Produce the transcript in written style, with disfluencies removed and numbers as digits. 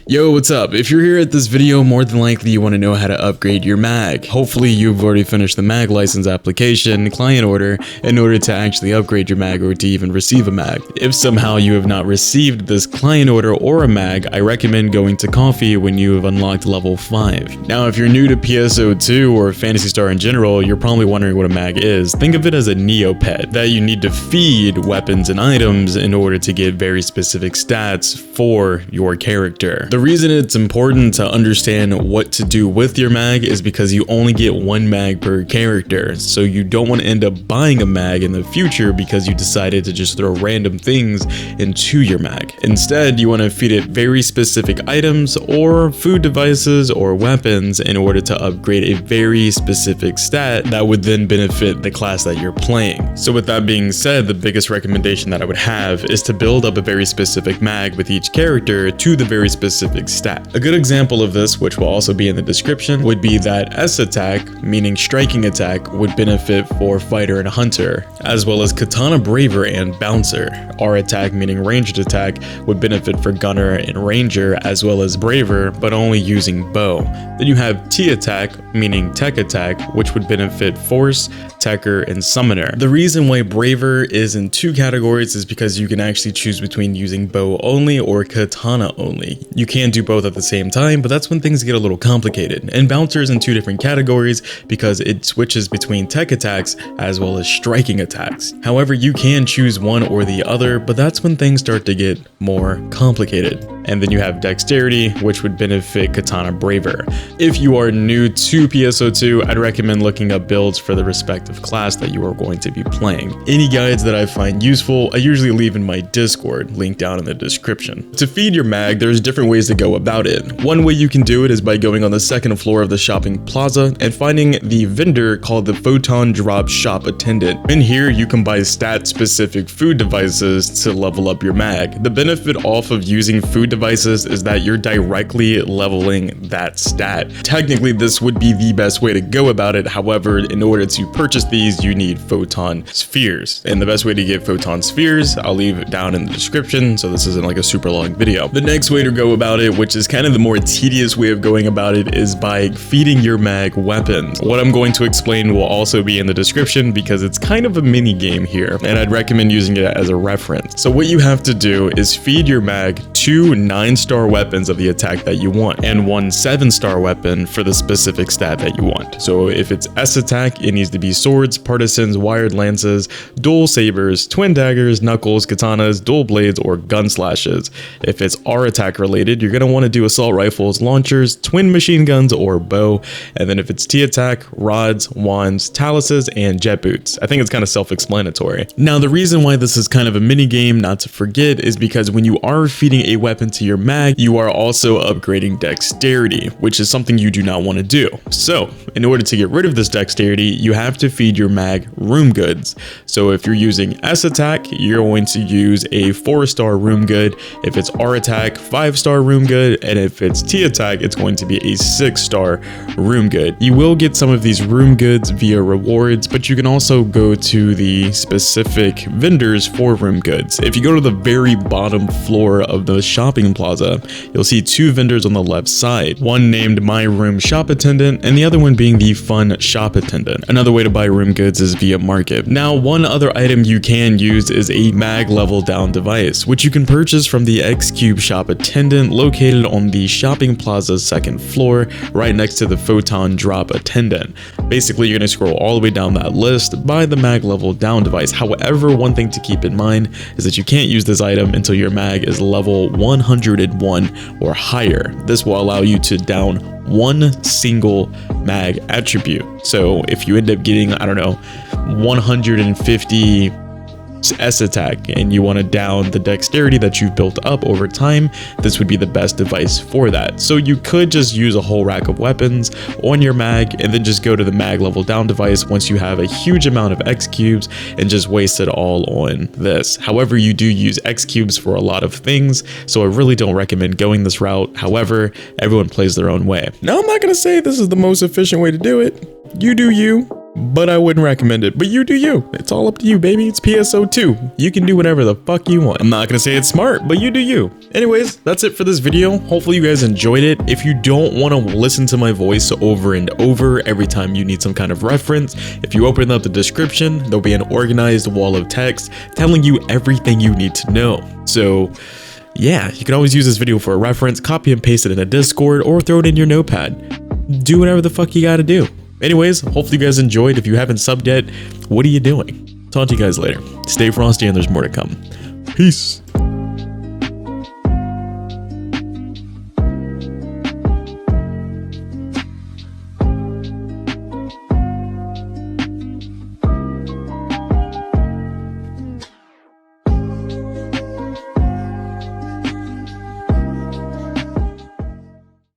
Yo, what's up? If you're here at this video, more than likely you want to know how to upgrade your mag. Hopefully you've already finished the mag license application client order in order to actually upgrade your mag or to even receive a mag. If somehow you have not received this client order or a mag, I recommend going to coffee when you have unlocked level 5. Now, if you're new to PSO2 or Phantasy Star in general, you're probably wondering what a mag is. Think of it as a Neopet that you need to feed weapons and items in order to get very specific stats for your character. The reason it's important to understand what to do with your mag is because you only get one mag per character, so you don't want to end up buying a mag in the future because you decided to just throw random things into your mag. Instead, you want to feed it very specific items or food devices or weapons in order to upgrade a very specific stat that would then benefit the class that you're playing. So with that being said, the biggest recommendation that I would have is to build up a very specific mag with each character to the very specific stat. A good example of this, which will also be in the description, would be that S attack, meaning striking attack, would benefit for fighter and hunter, as well as Katana braver and bouncer. R attack, meaning ranged attack, would benefit for gunner and ranger, as well as braver, but only using bow. Then you have T attack, meaning tech attack, which would benefit force, techer, and summoner. The reason why braver is in two categories is because you can actually choose between using bow only or katana only. You can do both at the same time, but that's when things get a little complicated. And bouncer is in two different categories because it switches between tech attacks as well as striking attacks. However, you can choose one or the other, but that's when things start to get more complicated. And then you have dexterity, which would benefit Katana braver. If you are new to PSO2, I'd recommend looking up builds for the respective class that you are going to be playing. Any guides that I find useful, I usually leave in my Discord, link down in the description. To feed your mag, there's different ways to go about it. One way you can do it is by going on the second floor of the shopping plaza and finding the vendor called the Photon Drop Shop Attendant. In here, you can buy stat-specific food devices to level up your mag. The benefit off of using food devices is that you're directly leveling that stat. Technically, this would be the best way to go about it. However, in order to purchase these, you need Photon Spheres. And the best way to get Photon Spheres, I'll leave it down in the description, so this isn't like a super long video. The next way to go about it, which is kind of the more tedious way of going about it, is by feeding your mag weapons. What I'm going to explain will also be in the description because it's kind of a mini game here, and I'd recommend using it as a reference. So what you have to do is feed your mag 2 9-star weapons of the attack that you want, and 1 7-star weapon for the specific stat that you want. So if it's S attack, it needs to be swords, partisans, wired lances, dual sabers, twin daggers, knuckles, katanas, dual blades, or gun slashes. If it's R attack related, you're going to want to do assault rifles, launchers, twin machine guns, or bow. And then if it's T attack, rods, wands, taluses, and jet boots. I think it's kind of self-explanatory. Now, the reason why this is kind of a mini game not to forget is because when you are feeding a weapon to your mag, you are also upgrading dexterity, which is something you do not want to do. So in order to get rid of this dexterity, you have to feed your mag room goods. So if you're using S attack, you're going to use a 4-star room good. If it's R attack, 5-star room good. And if it's T attack, it's going to be a 6-star room good. You will get some of these room goods via rewards, but you can also go to the specific vendors for room goods. If you go to the very bottom floor of the shopping plaza, you'll see 2 vendors on the left side, one named My Room Shop Attendant and the other one being the Fun Shop Attendant. Another way to buy room goods is via market. Now, one other item you can use is a mag level down device, which you can purchase from the X-Cube Shop Attendant located on the shopping plaza's 2nd floor, right next to the Photon Drop Attendant. Basically, you're going to scroll all the way down that list, buy the mag level down device. However, one thing to keep in mind is that you can't use this item until your mag is level 101 or higher. This will allow you to down one single mag attribute. So if you end up getting, I don't know, 150 S attack and you want to down the dexterity that you've built up over time, this would be the best device for that. So you could just use a whole rack of weapons on your mag and then just go to the mag level down device once you have a huge amount of X cubes and just waste it all on this. However, you do use X cubes for a lot of things, so I really don't recommend going this route. However, everyone plays their own way. Now, I'm not going to say this is the most efficient way to do it. You do you. but I wouldn't recommend it. But you do you. It's all up to you, baby. It's PSO2. You can do whatever the fuck you want. I'm not gonna say it's smart, but you do you. Anyways, that's it for this video. Hopefully you guys enjoyed it. If you don't want to listen to my voice over and over every time you need some kind of reference, if you open up the description, there'll be an organized wall of text telling you everything you need to know. So yeah, you can always use this video for a reference, copy and paste it in a Discord, or throw it in your notepad. Do whatever the fuck you gotta do. Anyways, hopefully you guys enjoyed. If you haven't subbed yet, what are you doing? Talk to you guys later. Stay frosty and there's more to come. Peace.